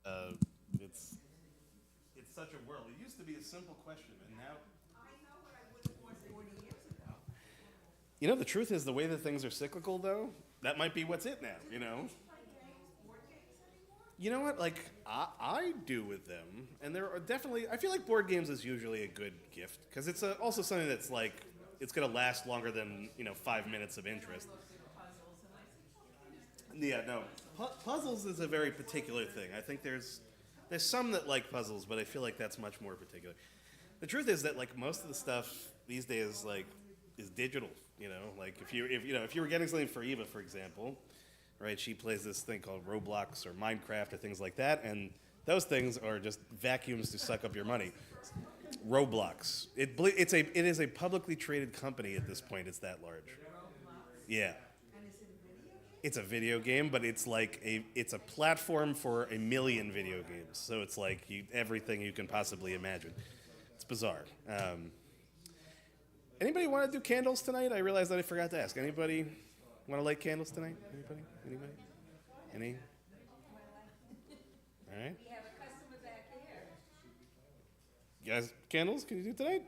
Uh, it's it's such a world. It used to be a simple question, and now the truth is the way that things are cyclical, though. That might be what's it now. You know what? Like I do with them, and there are definitely. I feel like board games is usually a good gift because it's also something that's like it's gonna last longer than 5 minutes of interest. Yeah, no. Puzzles is a very particular thing. I think there's some that like puzzles, but I feel like that's much more particular. The truth is that like most of the stuff these days like is digital. Like if you were getting something for Eva, for example, right? She plays this thing called Roblox or Minecraft or things like that, and those things are just vacuums to suck up your money. Roblox. It is a publicly traded company at this point. It's that large. Yeah. It's a video game, but it's a platform for a million video games. So it's like everything you can possibly imagine. It's bizarre. Anybody want to do candles tonight? I realized that I forgot to ask. Anybody want to light candles tonight? Anybody? Anybody? Any? All right. We have a customer back here. You guys, candles? Can you do tonight?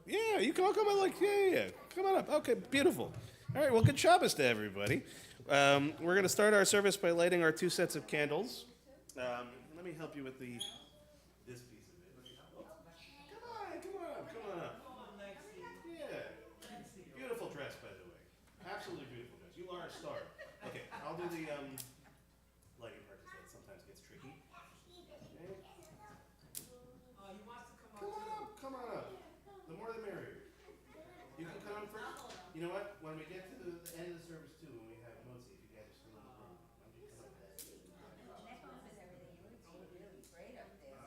Yeah, you can all come on. Yeah. Come on up. Okay, beautiful. All right. Well, good Shabbos to everybody. We're going to start our service by lighting our two sets of candles. Let me help you with this piece of it. Come on up. Yeah. Beautiful dress, by the way. Absolutely beautiful dress. You are a star. Okay, I'll do the lighting part because that sometimes gets tricky. Okay. Come on up. The more the merrier. You can come first. You know what? When we get to the end of the service too, when we have Motzi, if you guys are still in the room, why don't you come up? Necklace is everything. You look really great up there.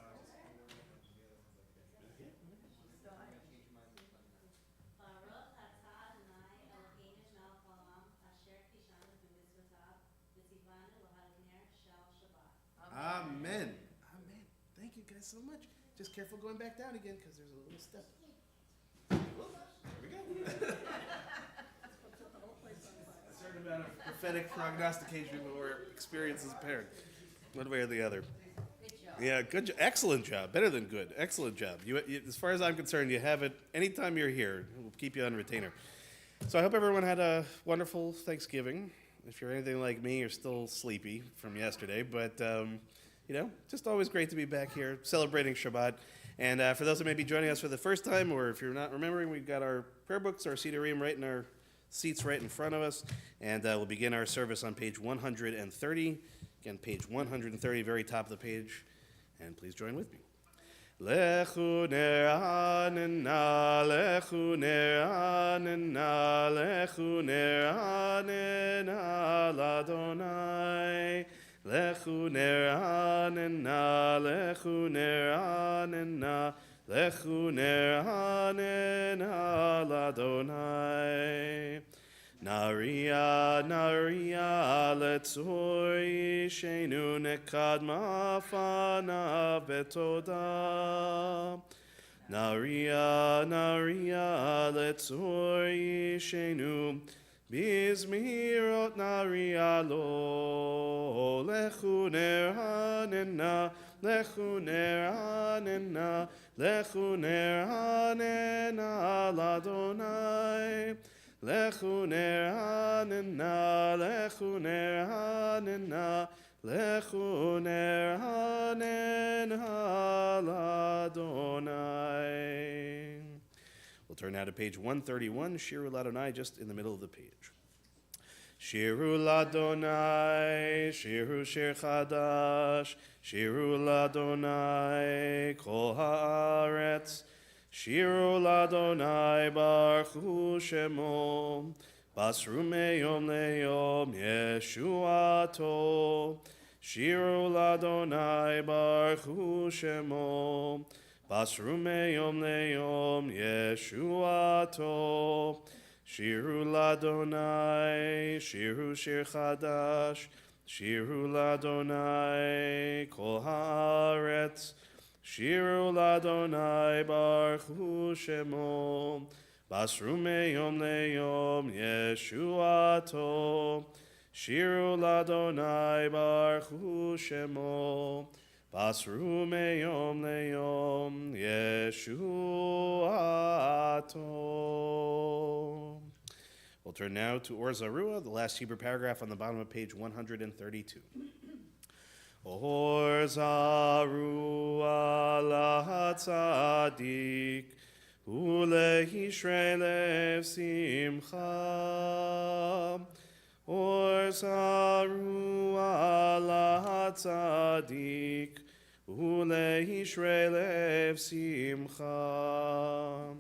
Baruch atah Adonai Eloheinu shel haolam asher kishanu b'mitzvotav v'tzivanu l'hadner shel Shabbat. Amen. Amen. Thank you guys so much. Just careful going back down again because there's a little step. There we go. A certain amount of prophetic prognostication or experience is apparent, one way or the other. Good job. Yeah, good, excellent job. Better than good. Excellent job. As far as I'm concerned, you have it anytime you're here. We'll keep you on retainer. So I hope everyone had a wonderful Thanksgiving. If you're anything like me, you're still sleepy from yesterday, but just always great to be back here celebrating Shabbat. And for those that may be joining us for the first time, or if you're not remembering, we've got our prayer books, our Sidurim right in our seats right in front of us, and we'll begin our service on page 130. Again, page 130, very top of the page, and please join with me. Lechu ne'anena, lechu ne'anena, lechu ne'anena l'Adonai. Lechu ne'anena, lechu ne'anena, lechu ne'anena l'Adonai. Naria, naria, letzori shenu nekadma fana betoda. Naria, naria, letzori shenu bizmirot naria lo. Lechu ne'anena, lechu ne'anena, lechu ne'anena l'Adonai. Lechu ne'anena, lechu ne'anena, lechu ne'anena l'Adonai. We'll turn now to page 131, Shiru l'Adonai, just in the middle of the page. Shiru l'Adonai, shiru shir chadash, shiru l'Adonai, kol haaretz. Shiru l'Adonai baruch hu shemo, basru meyom leyom yeshuato. Shiru l'Adonai baruch hu shemo, basru meyom leyom yeshuato. Shiru l'Adonai, shiru shir chadash, shiru l'Adonai, kol haaretz. Shiru l'Adonai baruch hu shemo, basru meyom leyom yeshuato. Shiru l'Adonai baruch hu shemo, Basru meyom leyom Yeshuato. We'll turn now to Or Zarua, the last Hebrew paragraph on the bottom of page 132. Or Zarua lahatzadik ulehishrei lev simcha. Or Zarua lahatzadik ulehishrei lev simcha.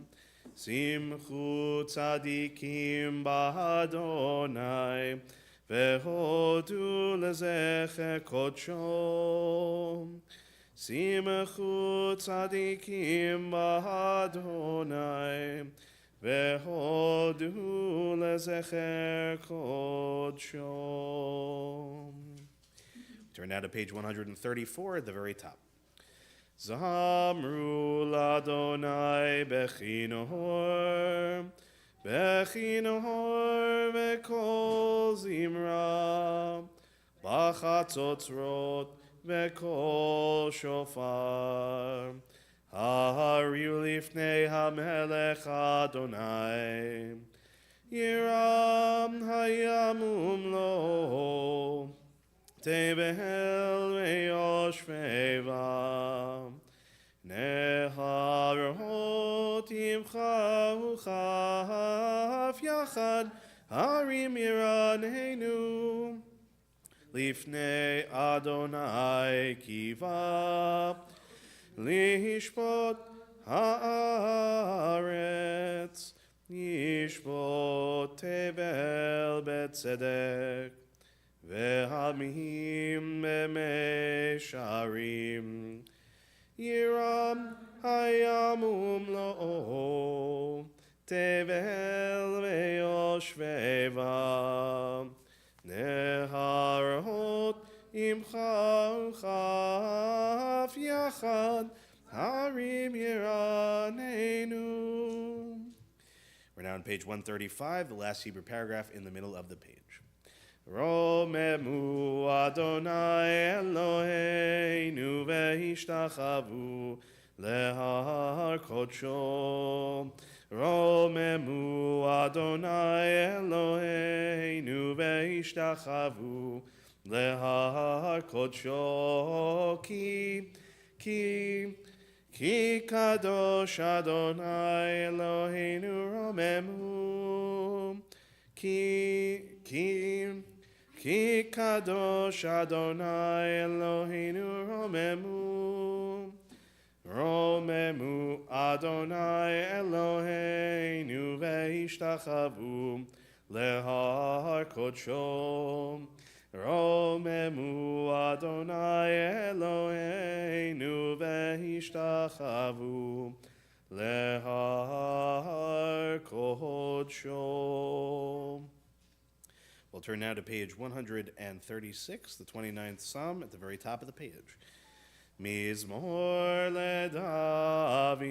Simchu tzadikim b'Adonai vehodu lezecher kodsho. Simchu tzadikim b'Adonai vehodu lezecher kodsho. Turn now to page 134 at the very top. Zamru l'Adonai bechinor, bechinor v'kol zimra, b'chatzotzrot v'kol shofar. Hariu lifnei hamelech Adonai, yiram hayamum lo. Tebehel ve'yoshveva neharot yimchahu chaf yachad harim yiranenu lifnei Adonai kiva lishpot haaretz yishpot tebel betzedek Ve'hamim b'mesharim Yiram hayamum lo Tevel ve'yoshveva Neharot imcha chaf yachad Harim yiranenu. We're now on page 135, the last Hebrew paragraph in the middle of the page. Romemu Adonai Eloheinu ve'ishtachavu lehar kodsho. Romemu Adonai Eloheinu ve'ishtachavu lehar kodsho. Ki kadosh Adonai Eloheinu romemu. Ki kadosh Adonai Eloheinu romemu. Romemu Adonai Eloheinu ve'ishtachavu lehar kodsho. Romemu Adonai Eloheinu ve'ishtachavu lehar kodsho. We'll turn now to page 136, the 29th Psalm, at the very top of the page. Mizmor leDavid,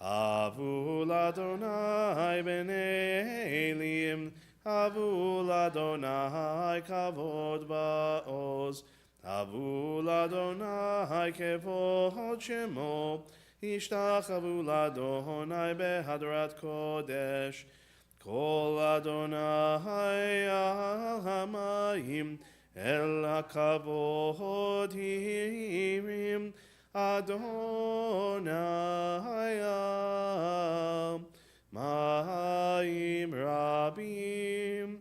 havu l'Adonai b'nei Elim, havu l'Adonai kavod ba'oz, havu l'Adonai kevod shemo, ishtachavu l'Adonai behadrat kodesh. Kol Adonai al hamayim el hakavod hirim Adonai al mayim rabim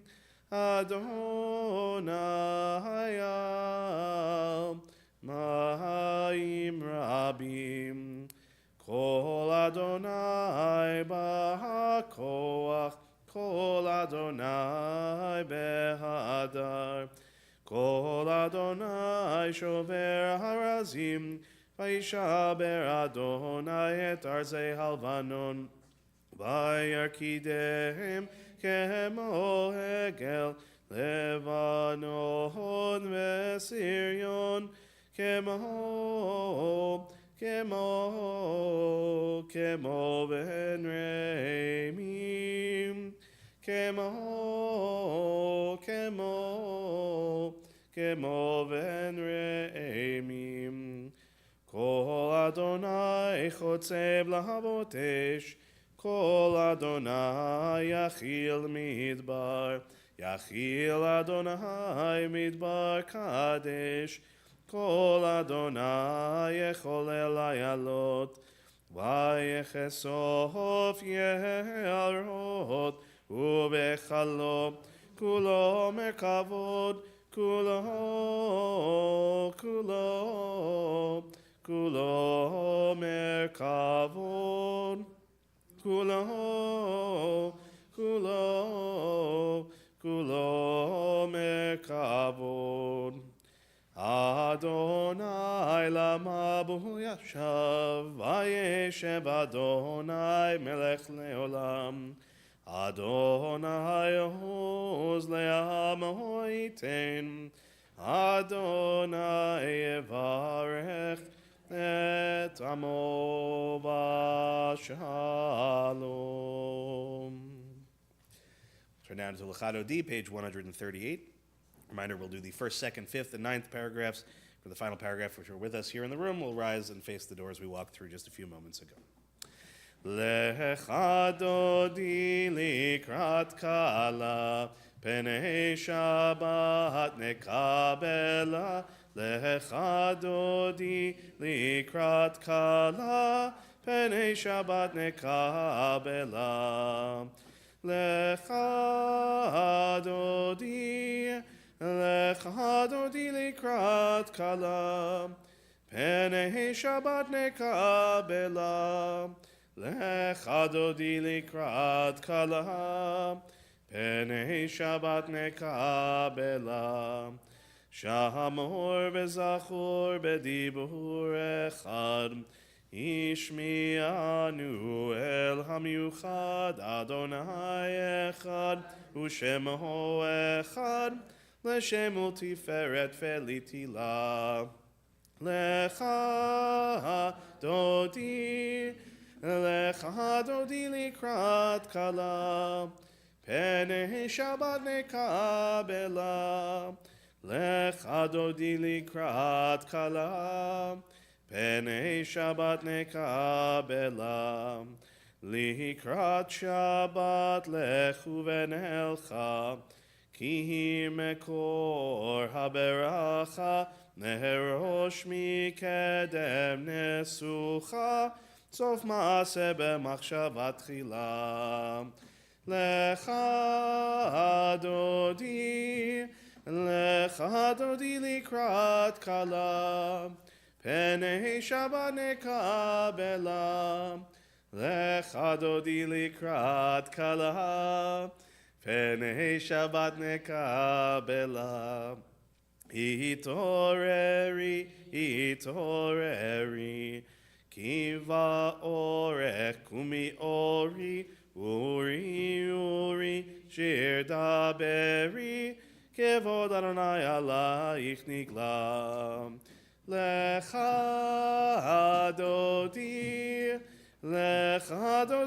Adonai al mayim rabim Kol Adonai b'hakoach Kol Adonai behadar, Kol Adonai shover harazim, Vayishaber Adonai et arzei halvanon, Vayarkidehem kemo hegel, Levanon ve'Sirion, kemo ben Reimim, kemo ben Reimim. Adonai chotzev lahavot esh. Kol Adonai yachil midbar. Yachil Adonai midbar kadesh. Kol Adonai yecholel ayalot. Vayechesof ye'arot. Ubechalom. Kulo merkavod. Kulo merkavod. Kulo merkavod. Adonai lama bu yashav, vayeshev Adonai melech leolam. Adonai oz le'am hoiten. Adonai yevarech et amo b'shalom. Turn down to Lechado D, page 138. Reminder, we'll do the first, second, fifth, and ninth paragraphs. For the final paragraph, which are with us here in the room, we'll rise and face the doors we walked through just a few moments ago. Lechado di likrat kala, penei Shabbat nekabela. Lechado di likrat kala, penei Shabbat nekabela. Lechado di likrat kala, penei Shabbat nekabela. Lechado di likrat kala, penei Shabbat nekabela. Shamor bezachor bedibur echad. Ishmi'anu el hamiuchad. Adonai echad. U'shemo echad. L'shem u'tiferet ve'litila. Lechado di likrat kala. Penei Shabbat nekabela. Lechado di likrat kala. Penei Shabbat nekabela. Likrat Shabbat lechu v'nelcha. Ki mekor haberacha. Neherosh mikedem nesucha. Sof maaseh b'machshavat tchila. Lechado di likrat kala. Penei Shabbat nekabela. Lechado di likrat kala. Penei Shabbat nekabela. Itoreri. Kiva orech kumi ori. Uri, shir daberi, kevod Adonai alayich nigla. Lechado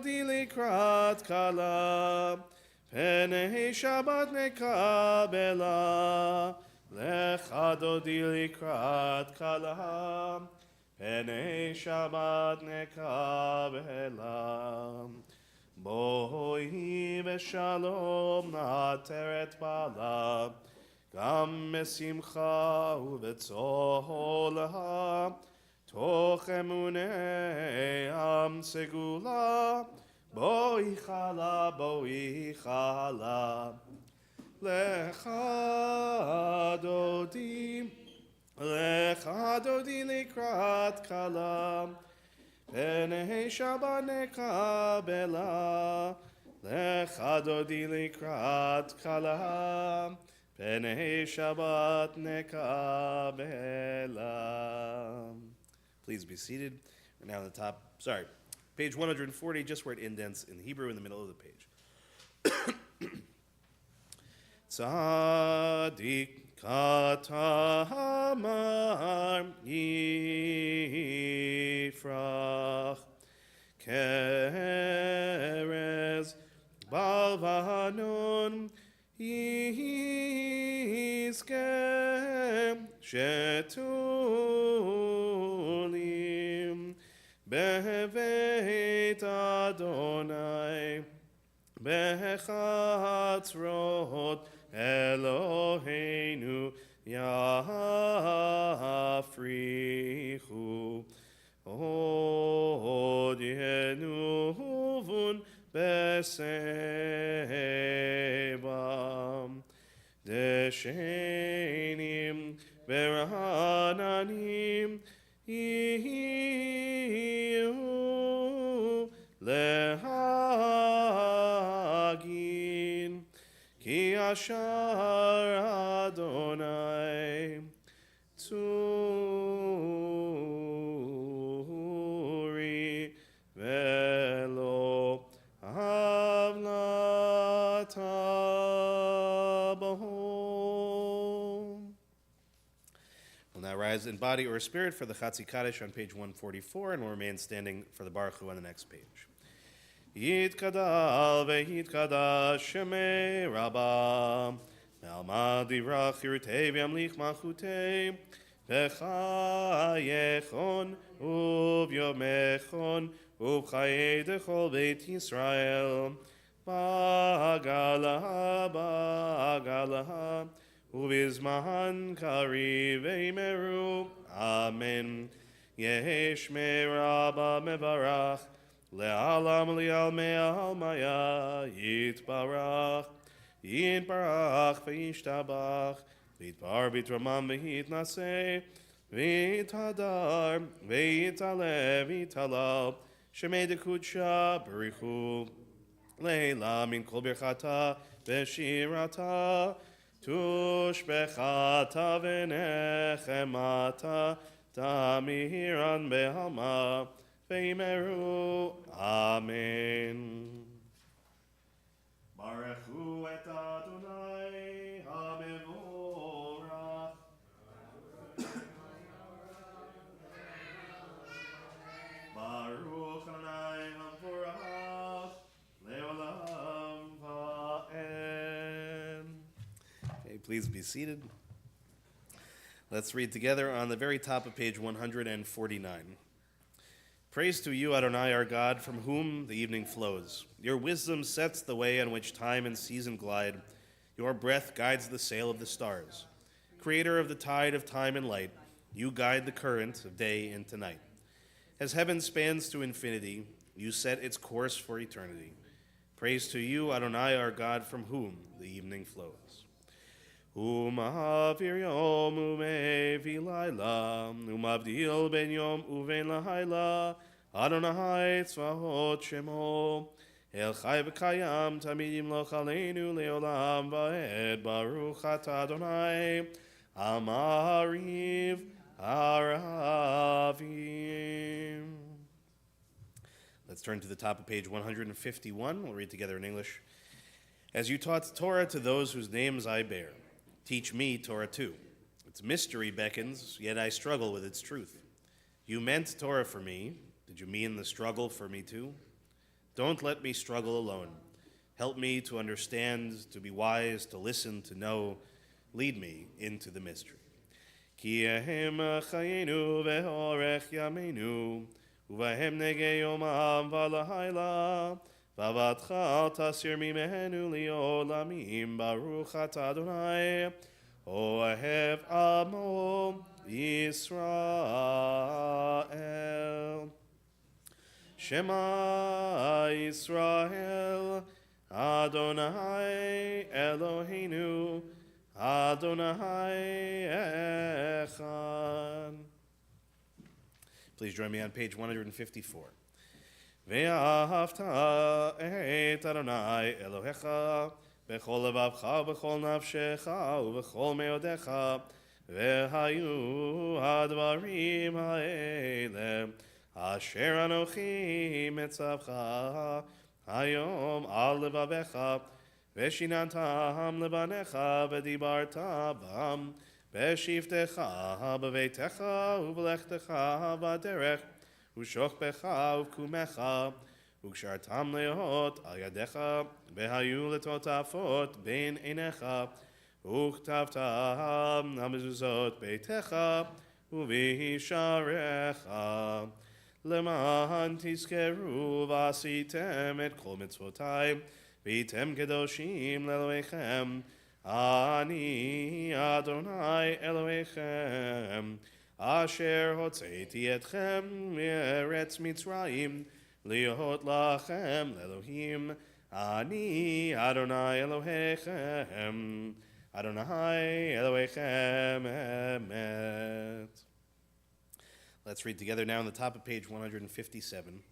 di likrat kala. Penei Shabbat nekabela. Lechado di likrat kala. Penei Shabbat nekabela. Bohi v'shalom na'ateret bala, gam mesimcha u'v'tzola, toch emunei am segula, bohi chala, lechado di likrat kala. Penei Shabbat nekabela. Lechado di likrat kala. Penei Shabbat nekabela. Please be seated. We're now on the top. Sorry, page 140, just where it indents in Hebrew in the middle of the page. Tzadik katamar yifrach kerez balvanon yizke shetulim Beveit Adonai Bechatzrot Eloheinu Yafrichu Od Yenuvun Besebam Deshenim Berananim Ihu Lehagin Ki Ashar Adonai Tsuri Velo Havlata Bahom. We'll now rise in body or spirit for the Chatzi Kaddish on page 144 and will remain standing for the Baruch Hu on the next page. Yitkadal veyitkadash shemei Rabba Me'alma divrach yirtei v'yamlich malchutei v'chayechon uvyomechon uv'chayei dechol beit Yisrael ba'agalaha uvizman kari veimeru. Amen. Yehesh me Rabba mevarach le'alam li'almei almaya yitbarach v'yishtabach v'yitbar v'yitramam v'yitnaseh v'yitadar v'yitaleh v'yitalal shemei dekudsha berichu leila min kol birchata v'shirata tushbechata v'nechemata tamiran behalma v'yimeru. Amen. Baruchu et Adonai hamevorach. Baruch Adonai hamevorach leolam va'ed. Okay, please be seated. Let's read together on the very top of page 149. Praise to you, Adonai, our God, from whom the evening flows. Your wisdom sets the way on which time and season glide. Your breath guides the sail of the stars. Creator of the tide of time and light, you guide the current of day into night. As heaven spans to infinity, you set its course for eternity. Praise to you, Adonai, our God, from whom the evening flows. Umavir yom umevi laila, umavdil ben yom uven lahaila, Adonai tzvahot shemo, El chai v'kayam tamidim lo chaleinu leolam va'ed, Baruch atah Adonai, Amariv Aravim. Let's turn to the top of page 151. We'll read together in English. As you taught Torah to those whose names I bear, teach me Torah too. Its mystery beckons, yet I struggle with its truth. You meant Torah for me. Did you mean the struggle for me too? Don't let me struggle alone. Help me to understand, to be wise, to listen, to know. Lead me into the mystery. Ki ehem chayenu ve'orech yameinu, uvahem nege yomam v'lahayla, v'avatcha tasir mimenu li'olamim, Baruch atah Adonai, ohev amo Yisrael. Shema Yisrael, Adonai Eloheinu, Adonai Echad. Please join me on page 154. Ve'ahavta et Adonai Elohecha, b'chol levavcha, b'chol nafshecha, u'b'chol meodecha, ve'hayu hadvarim ha'ele, Asher anochi metzavcha hayom al levavecha veshinantam levanecha v'dibarta bam v'shivtecha b'veitecha u'v'lechtecha v'aderech u'shokbecha u'kumecha u'kshartam leot al yadecha v'hayu letotafot ben einecha u'chtavtam hamezuzot beitecha u'v'hisharecha למען תזכרו ועשיתם את כל מצוותיי, והייתם קדושים לאלוהיכם. אני אדוני אלוהיכם, אשר הוצאתי אתכם מארץ מצרים, להיות לכם לאלוהים. אני אדוני אלוהיכם, Adonai Elohechem Emet. Let's read together now on the top of page 157.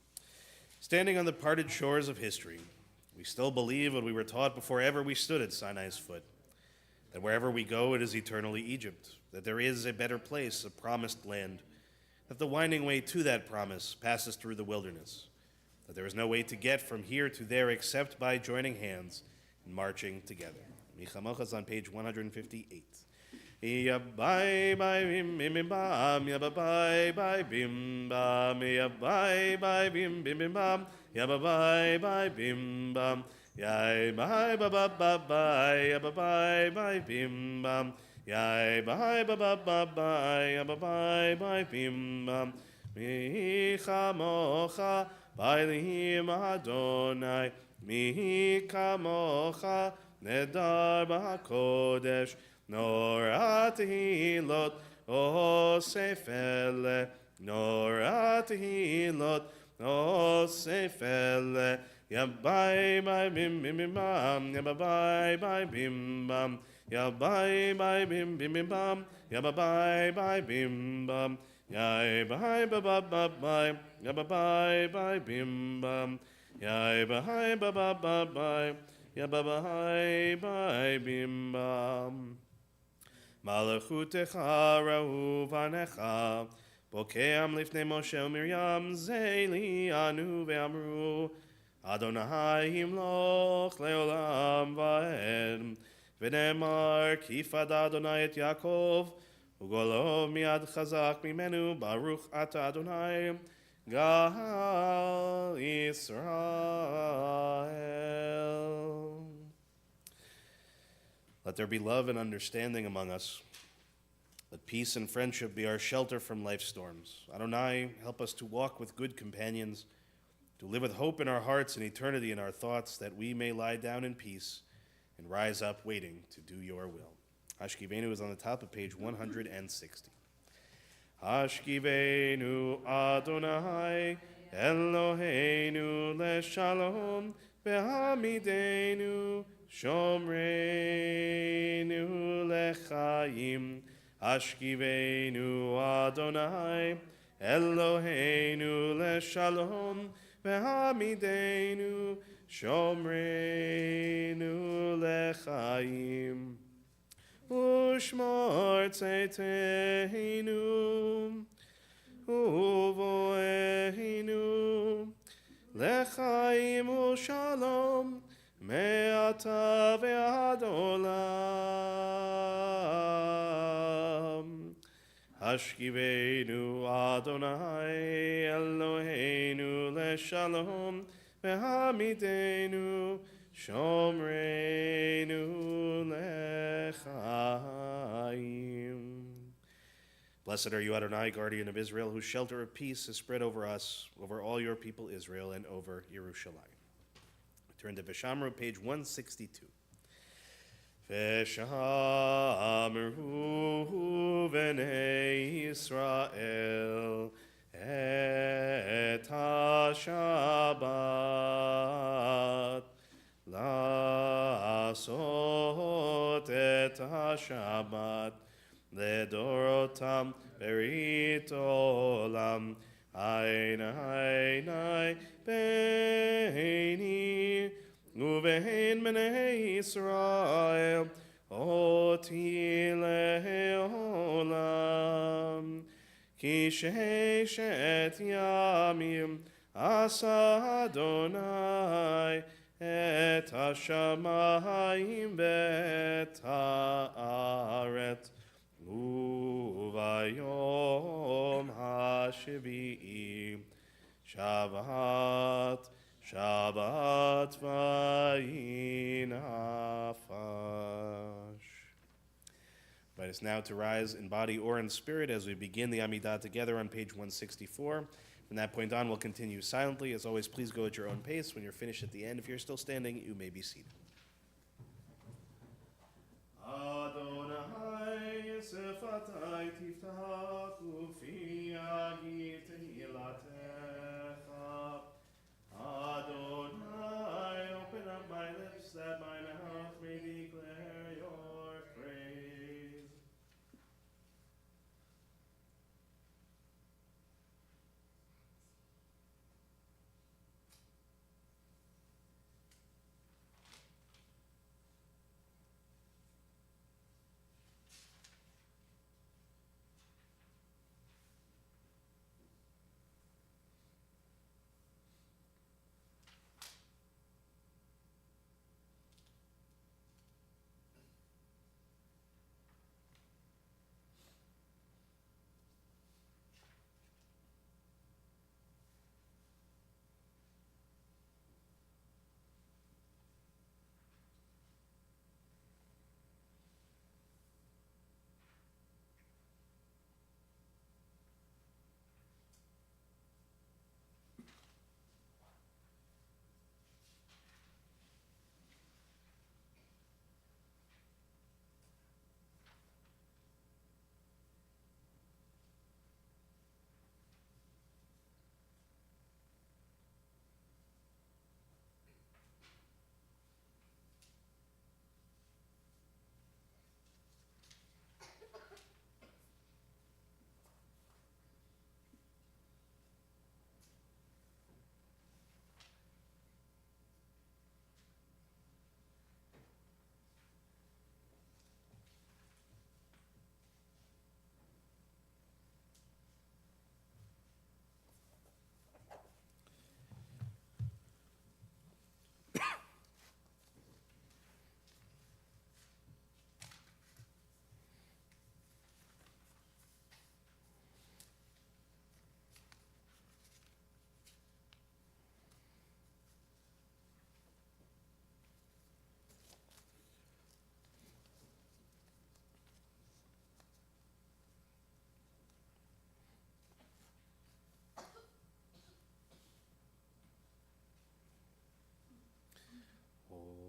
Standing on the parted shores of history, we still believe what we were taught before ever we stood at Sinai's foot, that wherever we go it is eternally Egypt, that there is a better place, a promised land, that the winding way to that promise passes through the wilderness, that there is no way to get from here to there except by joining hands and marching together. Michamochas on page 158. Yabai by bim bim bim bam, yabai by bim bam, yabai by bim bim bim bam, yabai by bim bam, yabai ba ba ba ba, yabai by bim bam, yabai ba ba ba ba, yabai by bim bam. Michamocha by Lihim Adonai, Michamocha Nedar b'hakodesh, Norat hilot, O sefele, Norat hilot, O sefele, Yabai by bim bim bim bam, Yabai by bim bam, Yabai by bim bim bim bam, Yabai by bim bam, Yabai ba ba ba ba, Yabai by bim bam, Yabai ba ba ba ba. Yababahai by bimbam. Malachutecha rahu vanecha. Bokeam lifnei Moshe Miriam zeli anu ve'amru. Adonai himloch leolam va'ed. V'nemar kifad Adonai et Yaakov. Ugolo miad chazak mimenu baruch ata Adonai. Gal Israel. Let there be love and understanding among us. Let peace and friendship be our shelter from life's storms. Adonai, help us to walk with good companions, to live with hope in our hearts and eternity in our thoughts, that we may lie down in peace and rise up waiting to do your will. Hashkivenu is on the top of page 160. Hashkivenu Adonai Eloheinu leshalom ve'hamidenu shomreinu lechaim. Hashkivenu Adonai Eloheinu leshalom ve'hamidenu shomreinu lechaim. Ushmor tzeiteinu, uvoeinu, lechaim ushalom, me'ata ve'ad olam. Hashkivenu Adonai Eloheinu leshalom, ve'hamidenu Shomreinu lechaim. Blessed are you, Adonai, guardian of Israel, whose shelter of peace is spread over us, over all your people Israel, and over Yerushalayim. Turn to Veshamru, page 162. Veshamru v'nei Yisrael et ha-Shabbat Lasot et ha-Shabbat ledorotam berit olam Einai beini uvein bnei Yisrael oti leolam ki sheshet yamim asa Adonai et hashamayim bet haaret uvayom hashvi'i Shabbat vayinafash. Invite us now to rise in body or in spirit as we begin the Amidah together on page 164. From that point on, we'll continue silently. As always, please go at your own pace. When you're finished at the end, if you're still standing, you may be seated. Adonai sefatai tiftachu fi agit tehilatecha. Adonai, open up my lips that my mouth may declare your praise.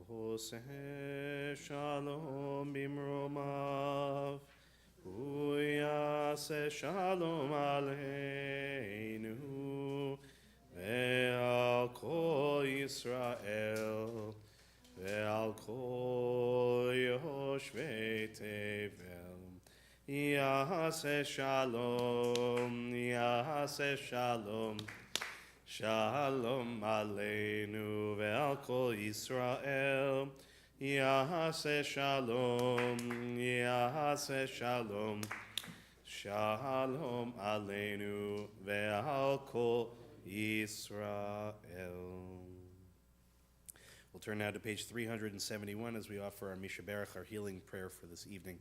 Oseh shalom bimromav, uyaseh shalom aleinu, ve'al kol Yisrael, ve'al kol yoshvei tevel. Yaseh shalom. Shalom aleinu ve'al kol Yisrael. Yaseh shalom. Shalom aleinu ve'al kol Yisrael. We'll turn now to page 371 as we offer our Mishaberach, our healing prayer for this evening.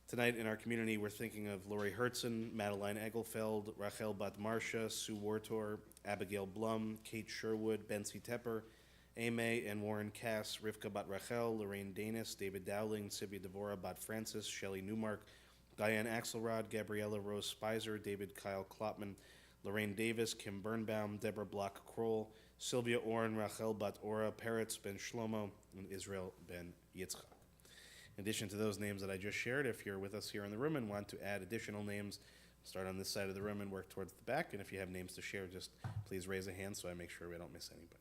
Tonight in our community, we're thinking of Lori Hertzen, Madeline Egelfeld, Rachel Bat Marsha, Sue Wartor, Abigail Blum, Kate Sherwood, Betsy Tepper, Ame and Warren Cass, Rivka Bat Rachel, Lorraine Danis, David Dowling, Sylvia Devorah Bat Francis, Shelley Newmark, Diane Axelrod, Gabriella Rose Spicer, David Kyle Klopman, Lorraine Davis, Kim Birnbaum, Deborah Block Kroll, Sylvia Orrin, Rachel Bat Ora, Peretz Ben Shlomo, and Israel Ben Yitzchak. In addition to those names that I just shared, if you're with us here in the room and want to add additional names, start on this side of the room and work towards the back. And if you have names to share, just please raise a hand so I make sure we don't miss anybody.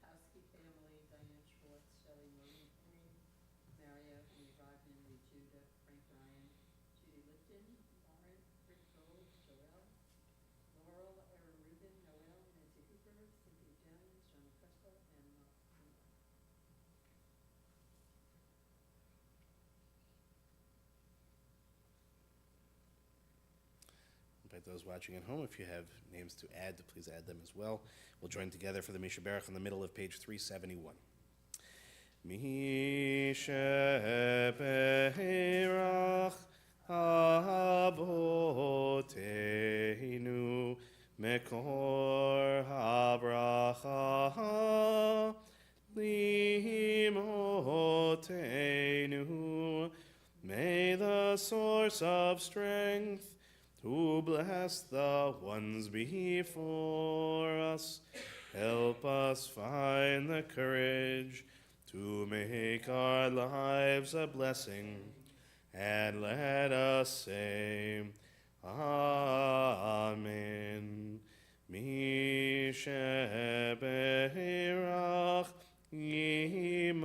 Pasky family, Diane Schwartz, Shelley Marie, Maria, Lee Rodman, Lee Judah, Frank Ryan, Judy Lipton, Lauren, Rick Gold, Joelle, Laurel, Erin Rubin, Noel, Nancy Hooper, Cynthia Jones, John Crespo, and Mark. Invite those watching at home, if you have names to add, to please add them as well. We'll join together for the Mishaberach in the middle of page 371. Mishaberach Aboteinu Mekor HaBracha Limor source of strength, to bless the ones before us. Help us find the courage to make our lives a blessing, and let us say, Amen. Misheberach Yimotenu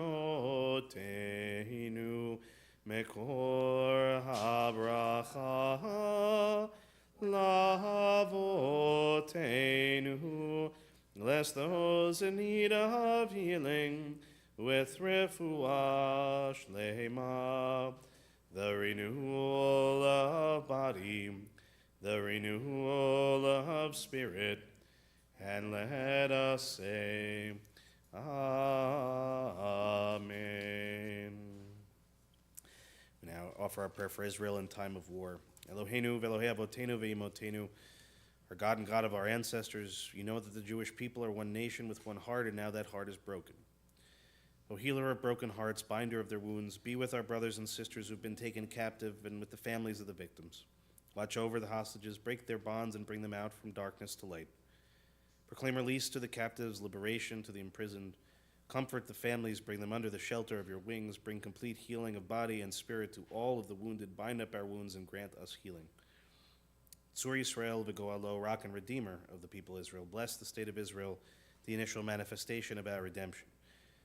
Mekor habracha lavotenu. Bless those in need of healing with refuah shlema, the renewal of body, the renewal of spirit, and let us say, Amen. We now offer our prayer for Israel in time of war. Eloheinu v'Elohei avotenu ve'imotenu, our God and God of our ancestors, you know that the Jewish people are one nation with one heart, and now that heart is broken. O healer of broken hearts, binder of their wounds, be with our brothers and sisters who've been taken captive and with the families of the victims. Watch over the hostages, break their bonds, and bring them out from darkness to light. Proclaim release to the captives, liberation to the imprisoned. Comfort the families, bring them under the shelter of your wings. Bring complete healing of body and spirit to all of the wounded. Bind up our wounds and grant us healing. Tzur Yisrael v'goalo, rock and redeemer of the people Israel. Bless the state of Israel, the initial manifestation of our redemption.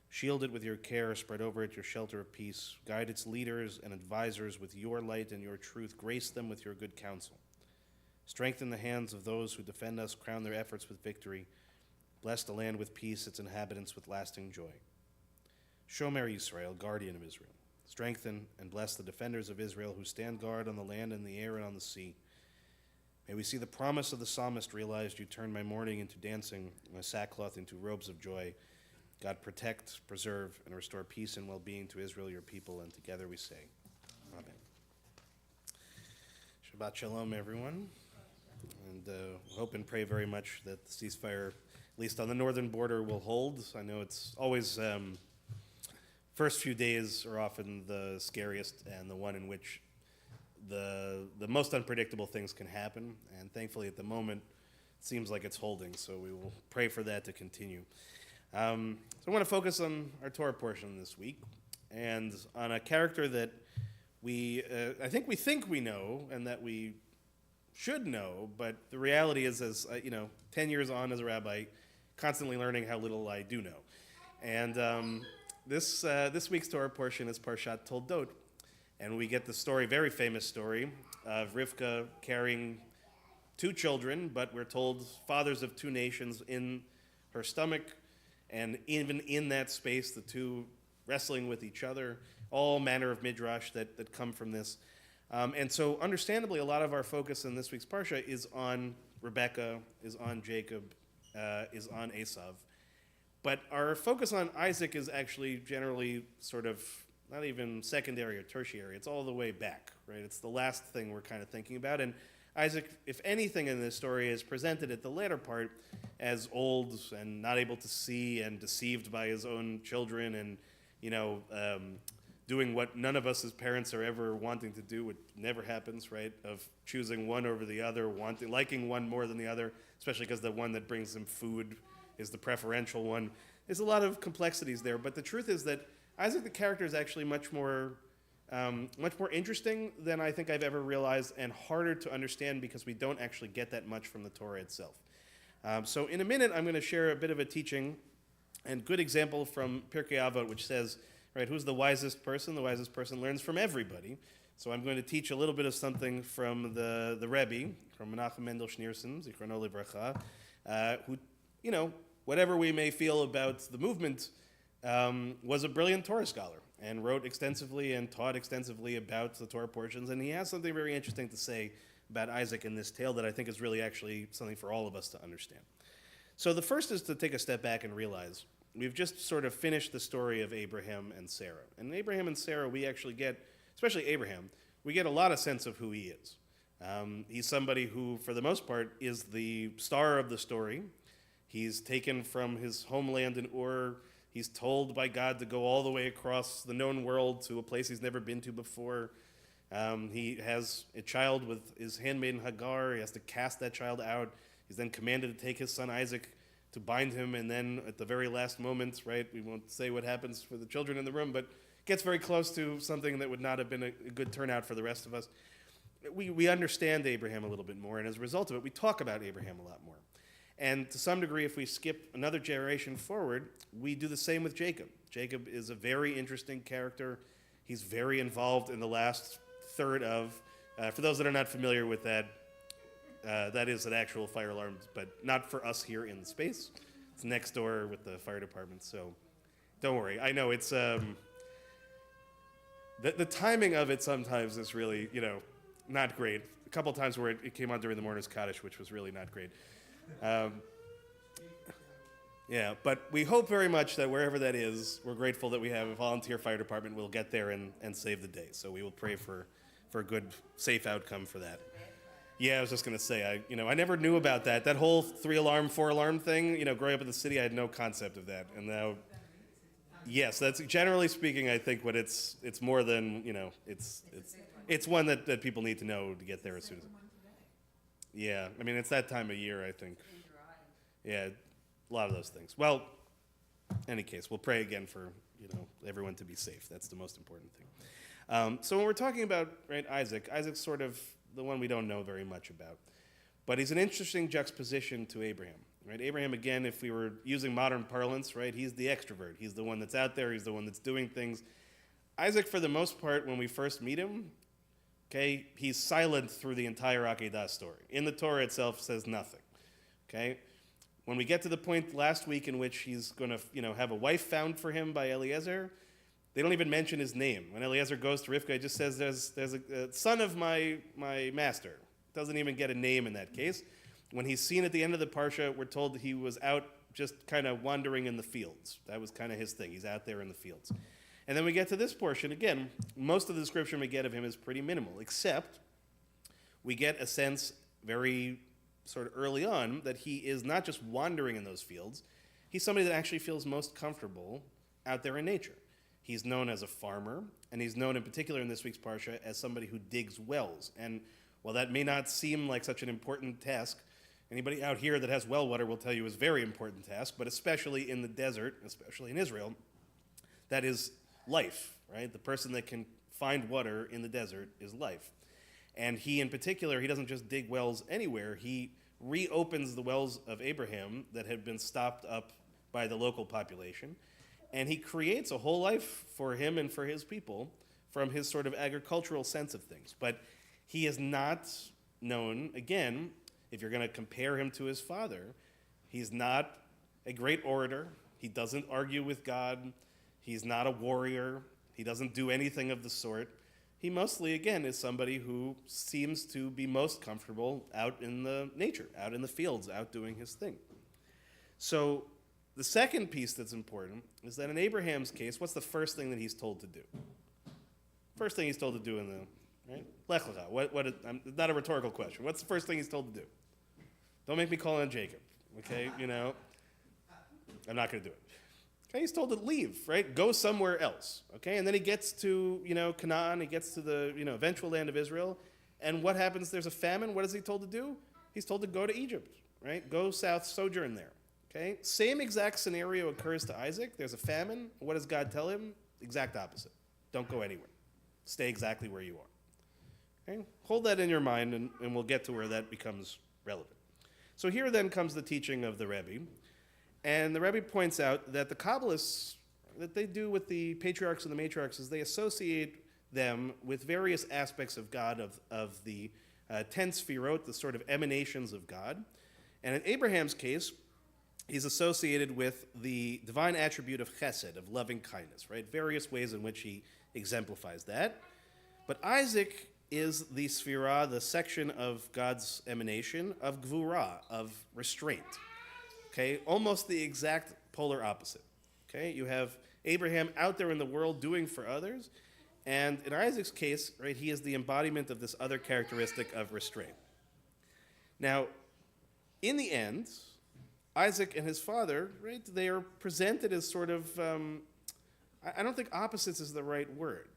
Shield it with your care, spread over it your shelter of peace. Guide its leaders and advisors with your light and your truth. Grace them with your good counsel. Strengthen the hands of those who defend us. Crown their efforts with victory. Bless the land with peace, its inhabitants with lasting joy. Shomer Yisrael, guardian of Israel. Strengthen and bless the defenders of Israel who stand guard on the land and the air and on the sea. May we see the promise of the psalmist realized. You turn my mourning into dancing, my sackcloth into robes of joy. God, protect, preserve, and restore peace and well-being to Israel, your people, and together we say, Amen. Shabbat Shalom, everyone. And hope and pray very much that the ceasefire, at least on the northern border, will hold. I know it's always, first few days are often the scariest and the one in which the most unpredictable things can happen. And thankfully, at the moment, it seems like it's holding, so we will pray for that to continue. So I want to focus on our Torah portion this week, and on a character that I think we know, and that we should know, but the reality is, as 10 years on as a rabbi, constantly learning how little I do know. And this week's Torah portion is Parshat Toldot, and we get the story, very famous story, of Rivka carrying two children, but we're told fathers of two nations in her stomach. And even in that space, the two wrestling with each other, all manner of midrash that come from this. And so understandably, a lot of our focus in this week's Parsha is on Rebekah, is on Jacob, is on Esav. But our focus on Isaac is actually generally sort of not even secondary or tertiary. It's all the way back, right? It's the last thing we're kind of thinking about. And Isaac, if anything in this story, is presented at the latter part as old and not able to see and deceived by his own children, and doing what none of us as parents are ever wanting to do. It never happens, right? Of choosing one over the other, liking one more than the other, especially because the one that brings him food is the preferential one. There's a lot of complexities there, but the truth is that Isaac, the character, is actually much more interesting than I think I've ever realized, and harder to understand because we don't actually get that much from the Torah itself. So in a minute, I'm going to share a bit of a teaching and good example from Pirkei Avot, which says, right, who's the wisest person? The wisest person learns from everybody. So I'm going to teach a little bit of something from the Rebbe, from Menachem Mendel Schneerson, Zichrono Livracha, who, whatever we may feel about the movement, was a brilliant Torah scholar and wrote extensively and taught extensively about the Torah portions. And he has something very interesting to say about Isaac in this tale that I think is really actually something for all of us to understand. So the first is to take a step back and realize we've just sort of finished the story of Abraham and Sarah. And Abraham and Sarah, we actually get, especially Abraham, we get a lot of sense of who he is. He's somebody who, for the most part, is the star of the story. He's taken from his homeland in Ur. He's told by God to go all the way across the known world to a place he's never been to before. He has a child with his handmaiden Hagar. He has to cast that child out. He's then commanded to take his son Isaac to bind him, and then at the very last moment, right, we won't say what happens for the children in the room, but gets very close to something that would not have been a good turnout for the rest of us. We understand Abraham a little bit more, and as a result of it, we talk about Abraham a lot more. And to some degree, if we skip another generation forward, we do the same with Jacob. Jacob is a very interesting character. He's very involved in the last third of, for those that are not familiar with that, that is an actual fire alarm, but not for us here in the space. It's next door with the fire department, so don't worry. I know it's, the timing of it sometimes is really, not great. A couple times where it came on during the mourner's Kaddish, which was really not great. Yeah, but we hope very much that wherever that is, we're grateful that we have a volunteer fire department. We'll get there and save the day. So we will pray for a good, safe outcome for that. Yeah, I was just going to say, I never knew about that. That whole 3-alarm, 4-alarm thing, growing up in the city, I had no concept of that. And now, yes, that's generally speaking, I think what it's more than, it's one that people need to know to get there as soon as. Yeah, I mean, it's that time of year, I think. Yeah, a lot of those things. Well, in any case, we'll pray again for, everyone to be safe. That's the most important thing. So when we're talking about, right, Isaac's sort of the one we don't know very much about. But he's an interesting juxtaposition to Abraham, right? Abraham, again, if we were using modern parlance, right, he's the extrovert. He's the one that's out there. He's the one that's doing things. Isaac, for the most part, when we first meet him, okay, he's silent through the entire Akedah story. In the Torah itself says nothing, okay? When we get to the point last week in which he's going to, have a wife found for him by Eliezer, they don't even mention his name. When Eliezer goes to Rivka, it just says, there's a son of my master. Doesn't even get a name in that case. When he's seen at the end of the Parsha, we're told that he was out just kind of wandering in the fields. That was kind of his thing. He's out there in the fields. And then we get to this portion. Again, most of the description we get of him is pretty minimal, except we get a sense very sort of early on that he is not just wandering in those fields. He's somebody that actually feels most comfortable out there in nature. He's known as a farmer, and he's known in particular in this week's Parsha as somebody who digs wells. And while that may not seem like such an important task, anybody out here that has well water will tell you it's a very important task, but especially in the desert, especially in Israel, that is life, right? The person that can find water in the desert is life. And he, in particular, he doesn't just dig wells anywhere. He reopens the wells of Abraham that had been stopped up by the local population. And he creates a whole life for him and for his people from his sort of agricultural sense of things. But he is not known, again, if you're going to compare him to his father, he's not a great orator. He doesn't argue with God. He's not a warrior. He doesn't do anything of the sort. He mostly, again, is somebody who seems to be most comfortable out in the nature, out in the fields, out doing his thing. So the second piece that's important is that in Abraham's case, what's the first thing that he's told to do? First thing he's told to do in the, right? Lech lecha. Not a rhetorical question. What's the first thing he's told to do? Don't make me call on Jacob, okay? I'm not going to do it. Okay, he's told to leave, right? Go somewhere else, okay? And then he gets to, Canaan. He gets to the, eventual land of Israel. And what happens? There's a famine. What is he told to do? He's told to go to Egypt, right? Go south, sojourn there. Okay, same exact scenario occurs to Isaac. There's a famine. What does God tell him? Exact opposite. Don't go anywhere. Stay exactly where you are. Okay, hold that in your mind, and we'll get to where that becomes relevant. So here then comes the teaching of the Rebbe, and the Rebbe points out that the Kabbalists, that they do with the patriarchs and the matriarchs, is they associate them with various aspects of God, of the 10 sfirot, the sort of emanations of God. And in Abraham's case, he's associated with the divine attribute of chesed, of loving kindness, right? Various ways in which he exemplifies that. But Isaac is the sphira, the section of God's emanation of gvura, of restraint. Okay, almost the exact polar opposite. Okay, you have Abraham out there in the world doing for others, and in Isaac's case, right, he is the embodiment of this other characteristic of restraint. Now, in the end, Isaac and his father, right, they are presented as sort of, I don't think opposites is the right word,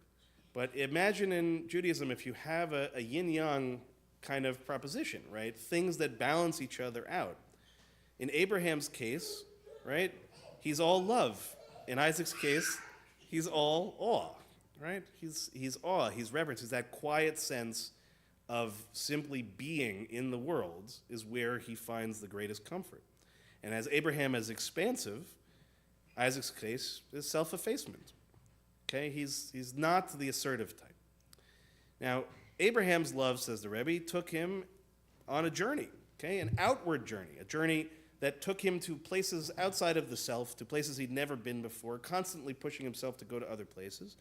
But imagine in Judaism if you have a yin-yang kind of proposition, right? Things that balance each other out. In Abraham's case, right, he's all love. In Isaac's case, he's all awe, right? He's awe, he's reverence, he's that quiet sense of simply being in the world is where he finds the greatest comfort. And as Abraham is expansive, Isaac's case is self-effacement. Okay, he's not the assertive type. Now, Abraham's love, says the Rebbe, took him on a journey, okay, an outward journey, a journey that took him to places outside of the self, to places he'd never been before, constantly pushing himself to go to other places.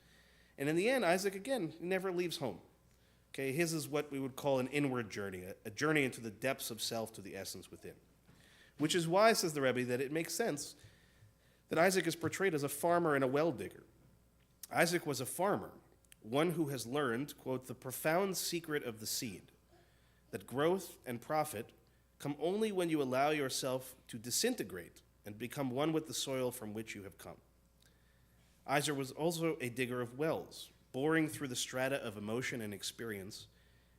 And in the end, Isaac, again, never leaves home. Okay, his is what we would call an inward journey, a journey into the depths of self to the essence within. Which is why, says the Rebbe, that it makes sense that Isaac is portrayed as a farmer and a well digger. Isaac was a farmer, one who has learned, quote, the profound secret of the seed, that growth and profit come only when you allow yourself to disintegrate and become one with the soil from which you have come. Isaac was also a digger of wells, boring through the strata of emotion and experience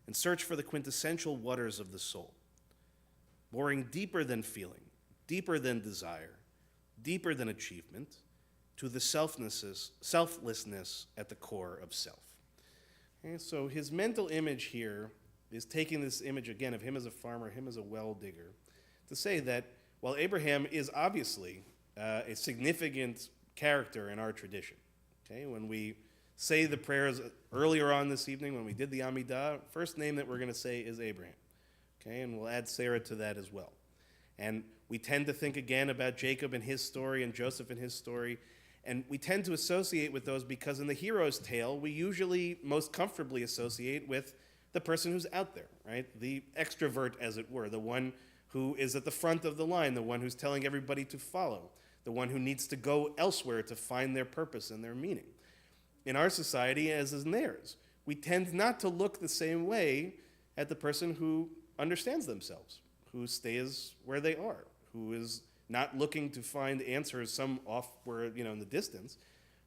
in search for the quintessential waters of the soul, boring deeper than feeling, deeper than desire, deeper than achievement, to the selflessness at the core of self. Okay, so his mental image here is taking this image again of him as a farmer, him as a well digger, to say that while Abraham is obviously a significant character in our tradition, okay, when we say the prayers earlier on this evening, when we did the Amidah, first name that we're going to say is Abraham, okay, and we'll add Sarah to that as well. And we tend to think again about Jacob and his story and Joseph and his story. And we tend to associate with those because in the hero's tale, we usually most comfortably associate with the person who's out there, right? The extrovert, as it were, the one who is at the front of the line, the one who's telling everybody to follow, the one who needs to go elsewhere to find their purpose and their meaning. In our society, as in theirs, we tend not to look the same way at the person who understands themselves, who stays where they are, who is not looking to find answers some off where, in the distance,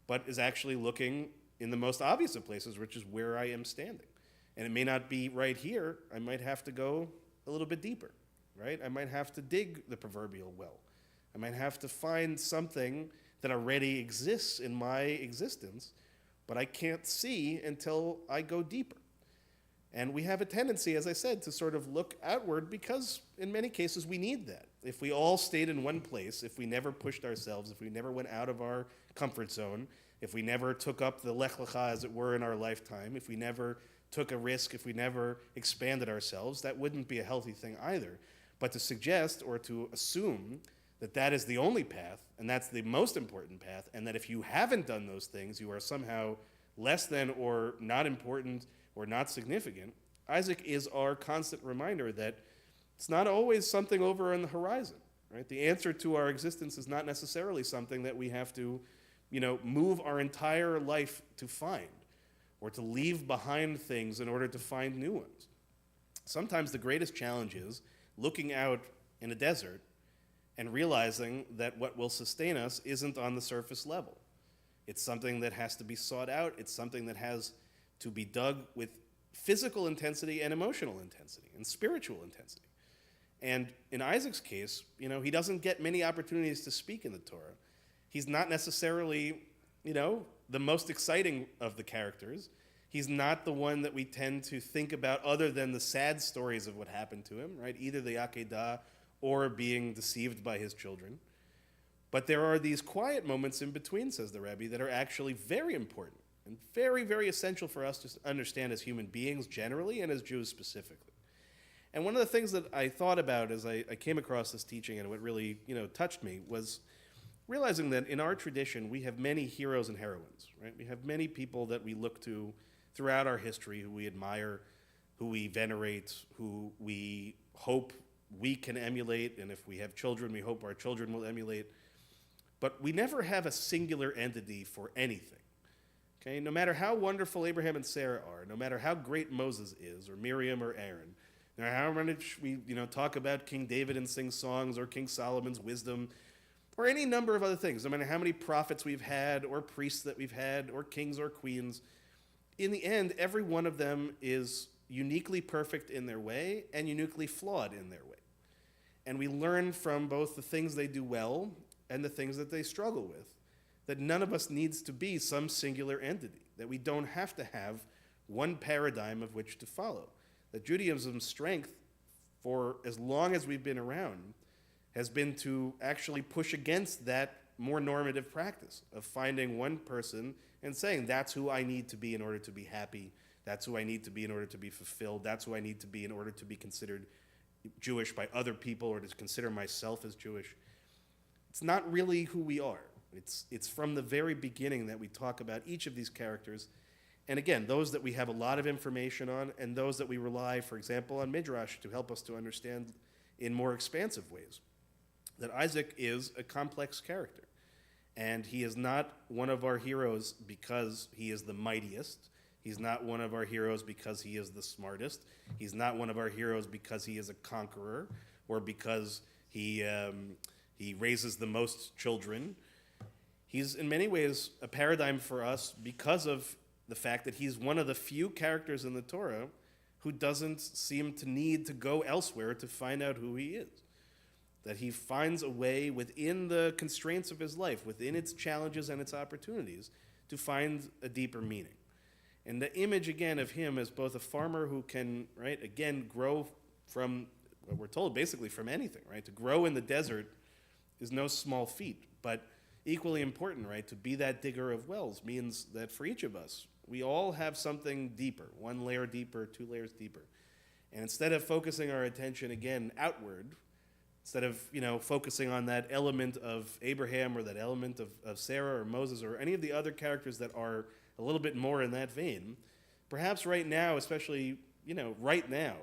but is actually looking in the most obvious of places, which is where I am standing. And it may not be right here. I might have to go a little bit deeper, right? I might have to dig the proverbial well. I might have to find something that already exists in my existence, but I can't see until I go deeper. And we have a tendency, as I said, to sort of look outward because in many cases we need that. If we all stayed in one place, if we never pushed ourselves, if we never went out of our comfort zone, if we never took up the lech lecha, as it were, in our lifetime, if we never took a risk, if we never expanded ourselves, that wouldn't be a healthy thing either. But to suggest or to assume that that is the only path, and that's the most important path, and that if you haven't done those things, you are somehow less than or not important or not significant, Isaac is our constant reminder that it's not always something over on the horizon, right? The answer to our existence is not necessarily something that we have to, move our entire life to find or to leave behind things in order to find new ones. Sometimes the greatest challenge is looking out in a desert and realizing that what will sustain us isn't on the surface level. It's something that has to be sought out. It's something that has to be dug with physical intensity and emotional intensity and spiritual intensity. And in Isaac's case, he doesn't get many opportunities to speak in the Torah. He's not necessarily, the most exciting of the characters. He's not the one that we tend to think about other than the sad stories of what happened to him, right? Either the Akedah or being deceived by his children. But there are these quiet moments in between, says the Rebbe, that are actually very important and very, very essential for us to understand as human beings generally and as Jews specifically. And one of the things that I thought about as I came across this teaching and what really, touched me was realizing that in our tradition we have many heroes and heroines, right? We have many people that we look to throughout our history who we admire, who we venerate, who we hope we can emulate, and if we have children, we hope our children will emulate. But we never have a singular entity for anything. Okay? No matter how wonderful Abraham and Sarah are, no matter how great Moses is, or Miriam or Aaron, no matter how much we talk about King David and sing songs, or King Solomon's wisdom, or any number of other things, no matter how many prophets we've had, or priests that we've had, or kings or queens, in the end, every one of them is uniquely perfect in their way and uniquely flawed in their way. And we learn from both the things they do well and the things that they struggle with, that none of us needs to be some singular entity, that we don't have to have one paradigm of which to follow. That Judaism's strength, for as long as we've been around, has been to actually push against that more normative practice of finding one person and saying, that's who I need to be in order to be happy, that's who I need to be in order to be fulfilled, that's who I need to be in order to be considered Jewish by other people or to consider myself as Jewish. It's not really who we are. It's from the very beginning that we talk about each of these characters. And again, those that we have a lot of information on and those that we rely, for example, on Midrash to help us to understand in more expansive ways. That Isaac is a complex character. And he is not one of our heroes because he is the mightiest. He's not one of our heroes because he is the smartest. He's not one of our heroes because he is a conqueror or because he raises the most children. He's in many ways a paradigm for us because of the fact that he's one of the few characters in the Torah who doesn't seem to need to go elsewhere to find out who he is. That he finds a way within the constraints of his life, within its challenges and its opportunities, to find a deeper meaning. And the image, again, of him as both a farmer who can, right, again, grow from, what we're told, basically from anything, right? To grow in the desert is no small feat, but equally important, right? To be that digger of wells means that for each of us, we all have something deeper, one layer deeper, 2 layers deeper. And instead of focusing our attention, again, outward, instead of, focusing on that element of Abraham or that element of Sarah or Moses or any of the other characters that are a little bit more in that vein, perhaps right now, especially, right now,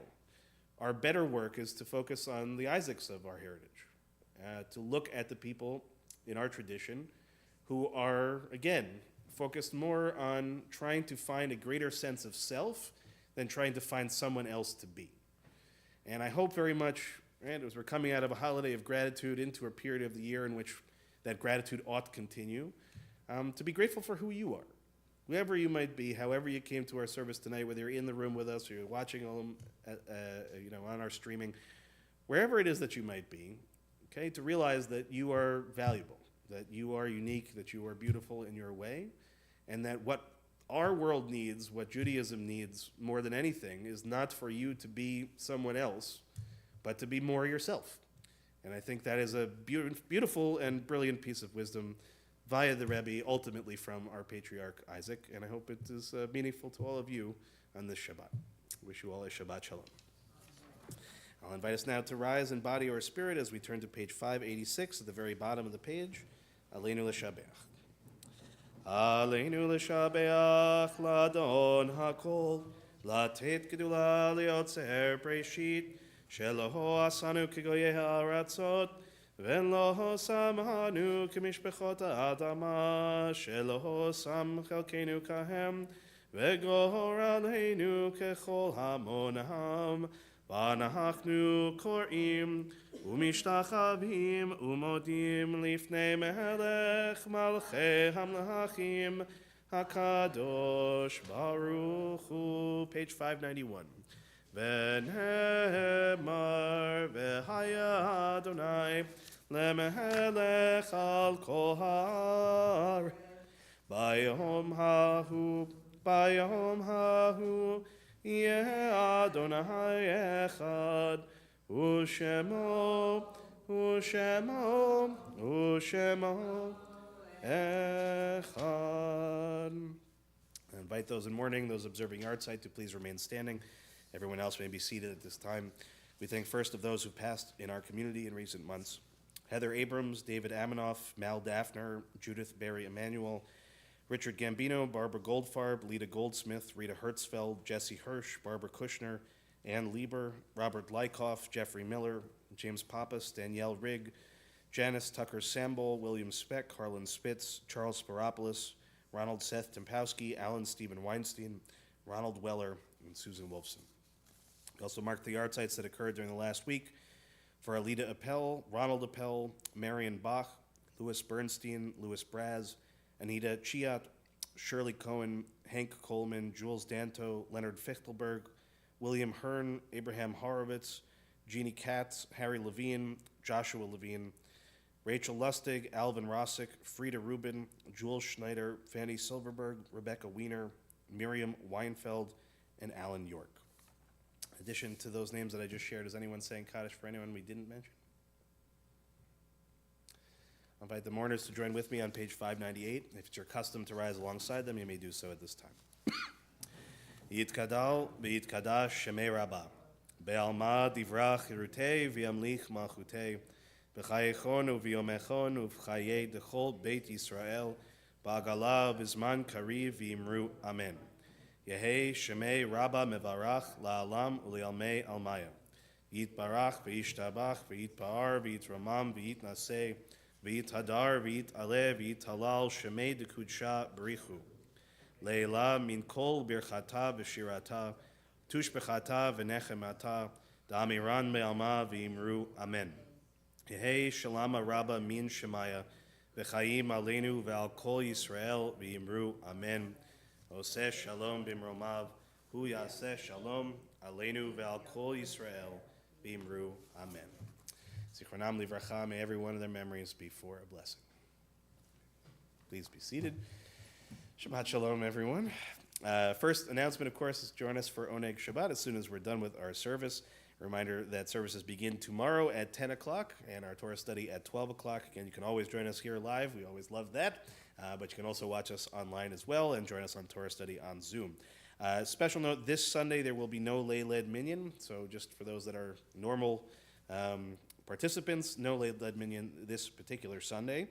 our better work is to focus on the Isaacs of our heritage, to look at the people in our tradition who are, again, focused more on trying to find a greater sense of self than trying to find someone else to be. And I hope very much, right, as we're coming out of a holiday of gratitude into a period of the year in which that gratitude ought to continue, to be grateful for who you are. Whoever you might be, however you came to our service tonight, whether you're in the room with us or you're watching on our streaming, wherever it is that you might be, okay, to realize that you are valuable, that you are unique, that you are beautiful in your way, and that what our world needs, what Judaism needs more than anything, is not for you to be someone else, but to be more yourself. And I think that is a beautiful and brilliant piece of wisdom via the Rebbe, ultimately from our patriarch Isaac, and I hope it is meaningful to all of you on this Shabbat. Wish you all a Shabbat Shalom. I'll invite us now to rise in body or spirit as we turn to page 586 at the very bottom of the page. Aleinu l'shabeach. Aleinu l'shabeach ladon hakol, latet gedula liotzer breshit, sheloho asanu kigoyeh ha'aratzot, ולא שמנו כמשפחות האדמה, שלא שם חלקנו כהם, וגורלנו ככל המונם, ואנחנו קוראים ומשתחווים ומודים לפני מלך מלכי המלכים, הקדוש ברוך הוא. Page 591. ונאמר והיה אדוני למלך על כל הארץ ביום ההוא יהיה אדוני אחד ושמו אחד. I invite those in mourning, those observing yahrzeit, to please remain standing. Everyone else may be seated at this time. We think first of those who passed in our community in recent months: Heather Abrams, David Amanoff, Mal Daphner, Judith Barry Emanuel, Richard Gambino, Barbara Goldfarb, Lita Goldsmith, Rita Hertzfeld, Jesse Hirsch, Barbara Kushner, Ann Lieber, Robert Lykoff, Jeffrey Miller, James Pappas, Danielle Rigg, Janice Tucker Sambol, William Speck, Harlan Spitz, Charles Spiropoulos, Ronald Seth Tempowski, Alan Stephen Weinstein, Ronald Weller, and Susan Wolfson. We also marked the yahrzeits that occurred during the last week for Alida Appel, Ronald Appel, Marion Bach, Louis Bernstein, Louis Braz, Anita Chiat, Shirley Cohen, Hank Coleman, Jules Danto, Leonard Fichtelberg, William Hearn, Abraham Horowitz, Jeannie Katz, Harry Levine, Joshua Levine, Rachel Lustig, Alvin Rossick, Frida Rubin, Jules Schneider, Fanny Silverberg, Rebecca Wiener, Miriam Weinfeld, and Alan York. In addition to those names that I just shared, is anyone saying Kaddish for anyone we didn't mention? I'll invite the mourners to join with me on page 598. If it's your custom to rise alongside them, you may do so at this time. Yitkadal v'yitkadash shemei rabbah, be'alma divrach hirutei v'yamlich malchutei, b'chayechon u'v'yomechon u'v'chayei dechol beit Yisrael, ba'agala b'zman kariv v'imru amen. Yehei shemei rabbah mevarach la'alam u'li'almei almaya. Yitbarach v'yishtabach v'yitpa'ar v'yitramam v'yitnaseh v'yithadar v'yit'aleh v'yithalal shemei dekudsha b'richu. Leila min kol birchata v'shirata, tushbechata v'nechemata, da'amiran me'alma v'imru amen. Yehei shalama rabba min shemaya, v'chayim aleinu v'al kol Yisrael v'imru amen. Oseh shalom b'mromav, hu yaseh shalom aleinu v'al kol Yisrael v'imru amen. Zichronam livracha, may every one of their memories be for a blessing. Please be seated. Shabbat shalom, everyone. First announcement, of course, is join us for Oneg Shabbat as soon as we're done with our service. Reminder that services begin tomorrow at 10 o'clock and our Torah study at 12 o'clock. Again, you can always join us here live. We always love that. But you can also watch us online as well and join us on Torah study on Zoom. Special note, this Sunday there will be no lay-led minyan. So just for those that are normal participants, no lay-led minyan this particular Sunday.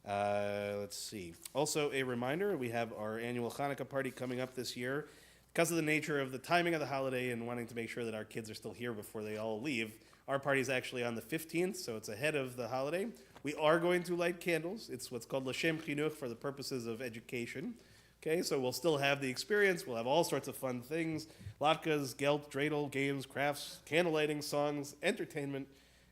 Let's see. Also, a reminder, we have our annual Hanukkah party coming up this year. Because of the nature of the timing of the holiday and wanting to make sure that our kids are still here before they all leave, our party is actually on the 15th, so it's ahead of the holiday. We are going to light candles. It's what's called L'Shem Chinuch for the purposes of education. Okay, so we'll still have the experience. We'll have all sorts of fun things. Latkes, gelt, dreidel, games, crafts, candle lighting, songs, entertainment,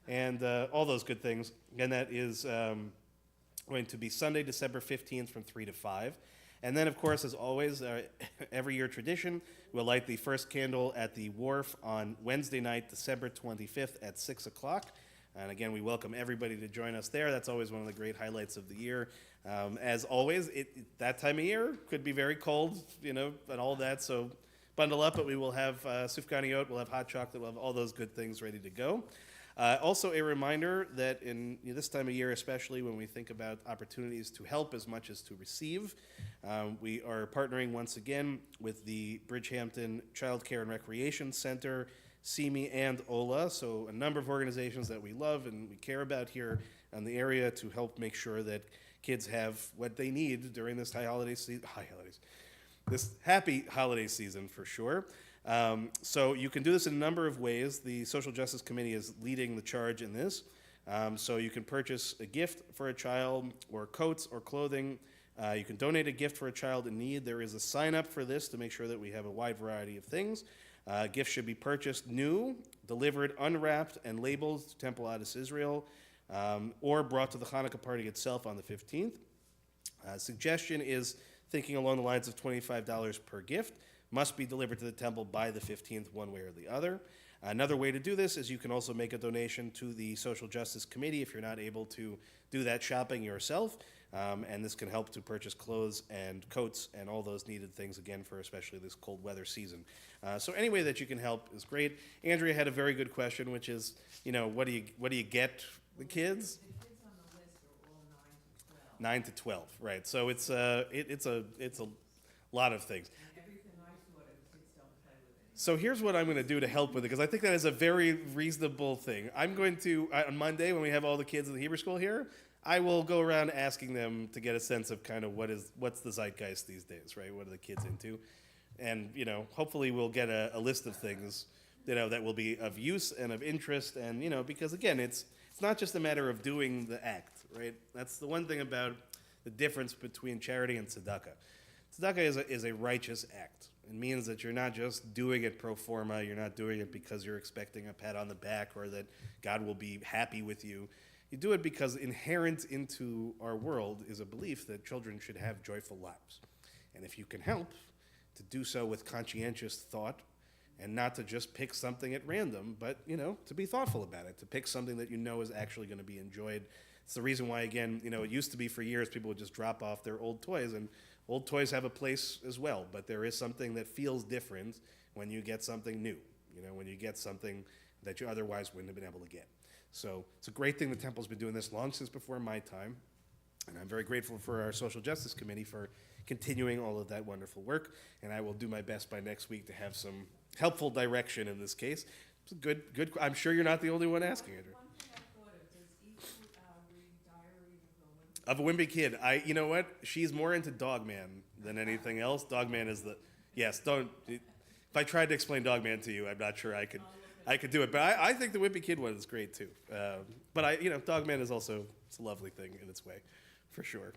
and all those good things. And that is going to be Sunday, December 15th from 3 to 5. And then, of course, as always, every year tradition, we'll light the first candle at the wharf on Wednesday night, December 25th at 6 o'clock. And again, we welcome everybody to join us there. That's always one of the great highlights of the year. As always, that time of year could be very cold, and all that. So bundle up, but we will have sufganiyot, we'll have hot chocolate, we'll have all those good things ready to go. Also, a reminder that in this time of year, especially when we think about opportunities to help as much as to receive, we are partnering once again with the Bridgehampton Child Care and Recreation Center, CIMI, and OLA, so a number of organizations that we love and we care about here in the area to help make sure that kids have what they need during this this happy holiday season for sure. So you can do this in a number of ways. The Social Justice Committee is leading the charge in this. So you can purchase a gift for a child or coats or clothing. You can donate a gift for a child in need. There is a sign up for this to make sure that we have a wide variety of things. Gifts should be purchased new, delivered unwrapped and labeled to Temple Adas Israel, or brought to the Hanukkah party itself on the 15th. Suggestion is thinking along the lines of $25 per gift. Must be delivered to the temple by the 15th, one way or the other. Another way to do this is you can also make a donation to the Social Justice Committee if you're not able to do that shopping yourself. And this can help to purchase clothes and coats and all those needed things, again, for especially this cold weather season. So any way that you can help is great. Andrea had a very good question, which is, what do you get the kids? The kids on the list are all 9 to 12. 9 to 12, right. So it's a lot of things. Everything I saw, the kids don't play with it. So here's what I'm going to do to help with it, because I think that is a very reasonable thing. I'm going to, on Monday, when we have all the kids in the Hebrew school here, I will go around asking them to get a sense of kind of what's the zeitgeist these days, right? What are the kids into? And, hopefully we'll get a list of things, that will be of use and of interest. And, because again, it's not just a matter of doing the act, right? That's the one thing about the difference between charity and tzedakah. Tzedakah is a righteous act. It means that you're not just doing it pro forma, you're not doing it because you're expecting a pat on the back or that God will be happy with you. You do it because inherent into our world is a belief that children should have joyful lives. And if you can help, to do so with conscientious thought and not to just pick something at random, but, to be thoughtful about it, to pick something that you know is actually going to be enjoyed. It's the reason why, again, it used to be for years people would just drop off their old toys, and old toys have a place as well, but there is something that feels different when you get something new, when you get something that you otherwise wouldn't have been able to get. So it's a great thing the Temple's been doing this long since before my time, and I'm very grateful for our Social Justice Committee for continuing all of that wonderful work, and I will do my best by next week to have some helpful direction in this case. It's a good, I'm sure you're not the only one asking it. One thing I thought of, does Eastwood read Diary of a Wimpy? Of a Wimpy Kid, you know what? She's more into Dogman than anything else. Dogman is if I tried to explain Dogman to you, I'm not sure I could do it. But I think the Wimpy Kid one is great too. But Dogman is also, it's a lovely thing in its way, for sure.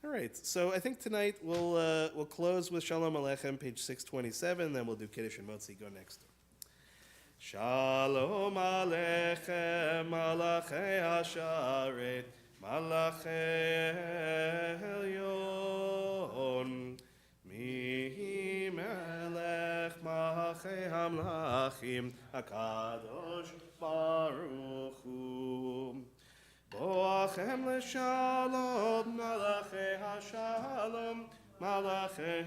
All right, so I think tonight we'll close with Shalom Aleichem, page 627, then we'll do Kiddush and Motzi. Go next. Shalom Aleichem, Malachei Hasharet, Malachei Elyon, Mi Melech Malachei Hamlachim, HaKadosh Baruch Hu. Boachem l'shalom, Malachei Hashalom, Malachei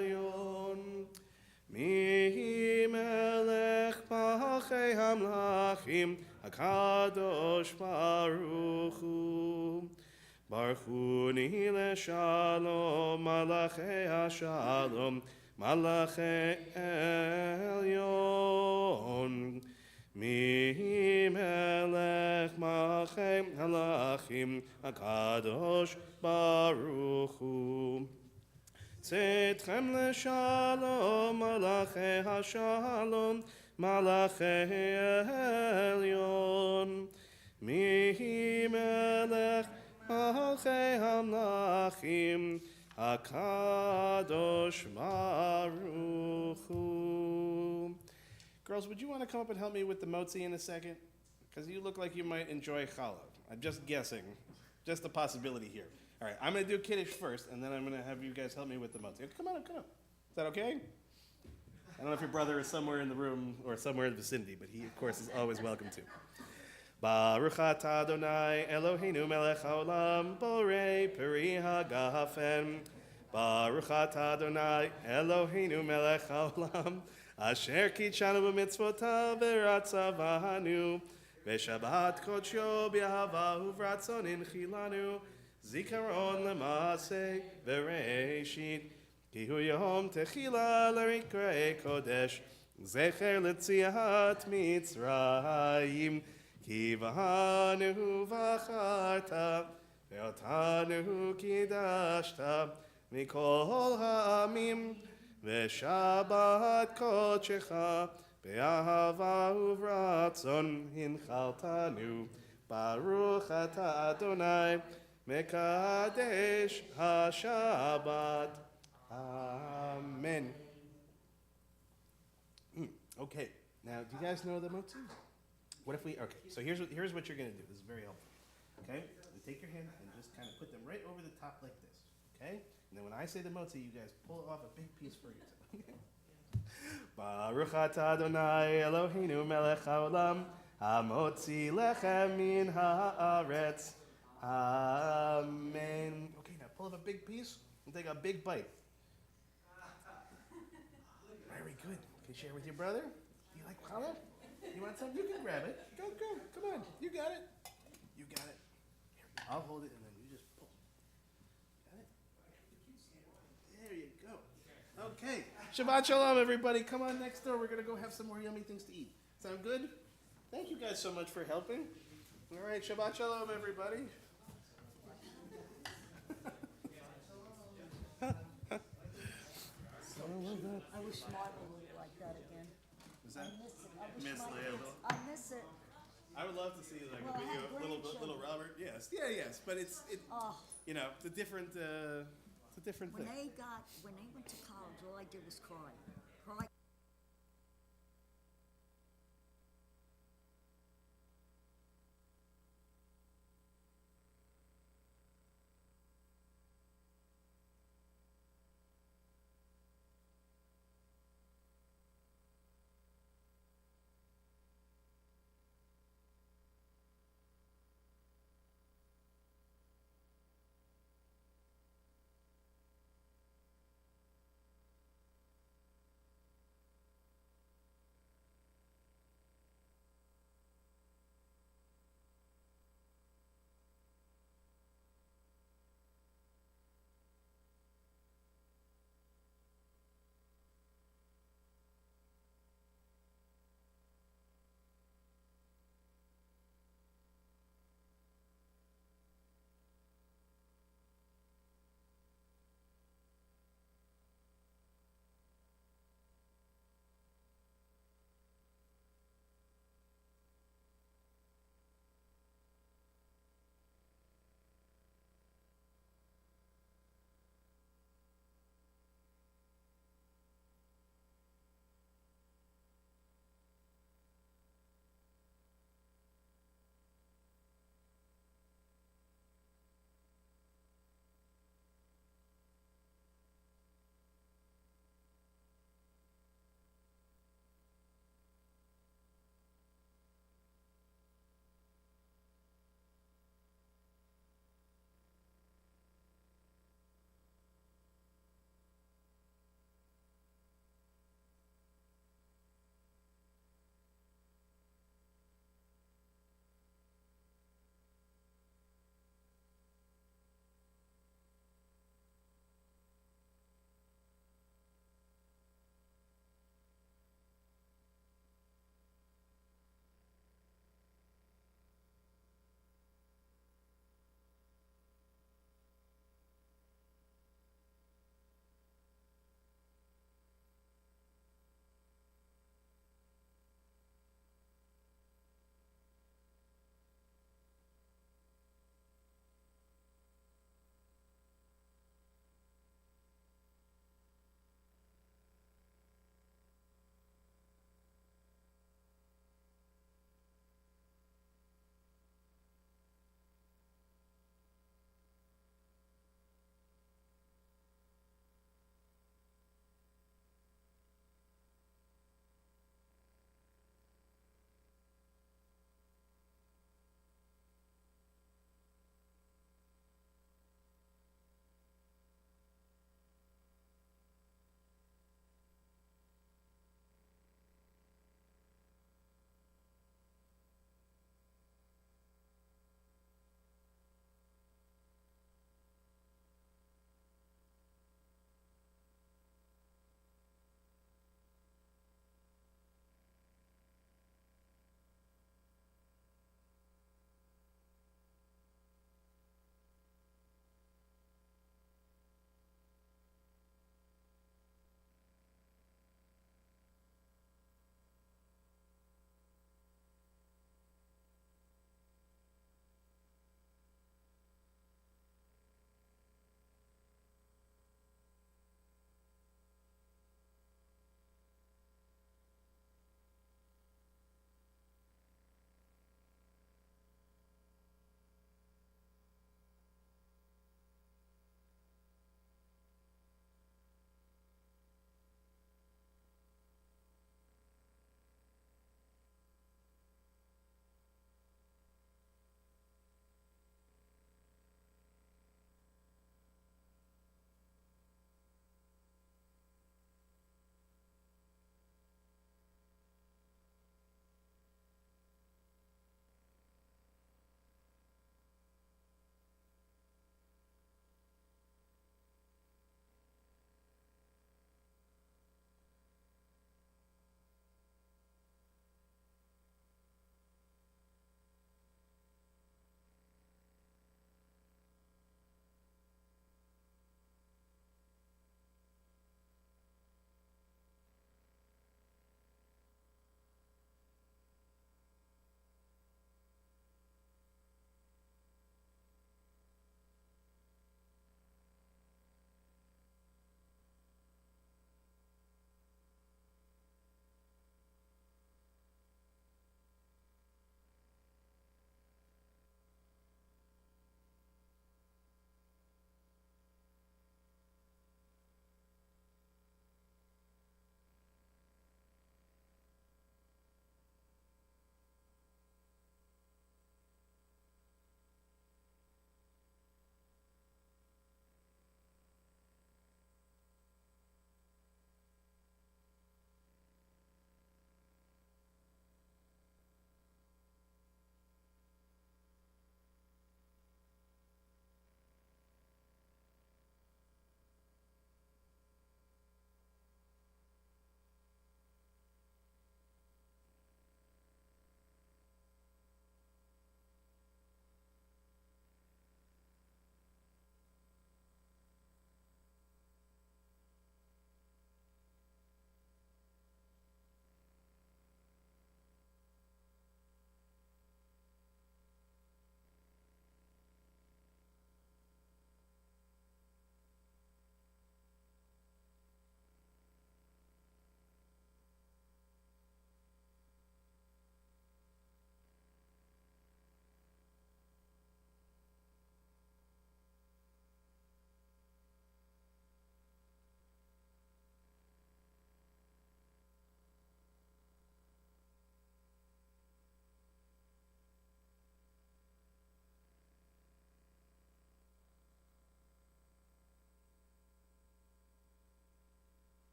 Elyon. Mi melech Malachei Hamlachim, HaKadosh Baruch Hu. Baruch Hu ni l'shalom, Malachei Hashalom, Malachei Elyon. Mi melech Malachei Hamlachim, HaKadosh Baruch Hu. Tzedchem l'shalom, Malachei Hashalom, Malachei Elyon. Mi melech Malachei Hamlachim, HaKadosh Baruch Hu. Girls, would you want to come up and help me with the motzi in a second? Because you look like you might enjoy challah. I'm just guessing. Just a possibility here. All right, I'm going to do Kiddush first, and then I'm going to have you guys help me with the motzi. Come on up. Is that okay? I don't know if your brother is somewhere in the room or somewhere in the vicinity, but he, of course, is always welcome to. Baruch atah Adonai Eloheinu melech haolam borei peri hagafen. Baruch atah Adonai Eloheinu melech haolam asher kitshanu b'mitzvotav v'ratzavanu v'shabbat kodsho b'ahava uvratzon inchilanu zikaron l'maaseh v'reishit ki hu yom techila l'rikrei kodesh zecher l'tziat Mitzrayim ki v'hanu v'acharta ve'otanu kidashta mikol ha'amim v'shabbat kodshecha be'ahava uvratzon hinchaltanu Baruch atah Adonai mekadesh haShabbat. Amen. Okay, now do you guys know the motzi? What if okay, so here's what you're going to do. This is very helpful. Okay? You take your hand and just kind of put them right over the top like this. Okay? And then when I say the motzi, you guys pull off a big piece for yourself. Baruch atah Adonai Eloheinu melech haolam hamotzi lechem min haaretz. Amen. Okay, now pull up a big piece and take a big bite. Very good. Can you share with your brother? Do you like challah? You want some? You can grab it. Go. Come on. You got it. Here, I'll hold it and then you just pull. Got it? There you go. Okay. Shabbat shalom, everybody. Come on next door. We're going to go have some more yummy things to eat. Sound good? Thank you guys so much for helping. All right. Shabbat shalom, everybody. I wish Marvel would like that again. Was that? I miss it. I wish Miss Marvel Leo. would- I miss it. I would love to see like Well, a I video have of little grandchildren. Robert. Yes. Yes. But it's Oh, it's a different when thing. they went to college, all I did was cry.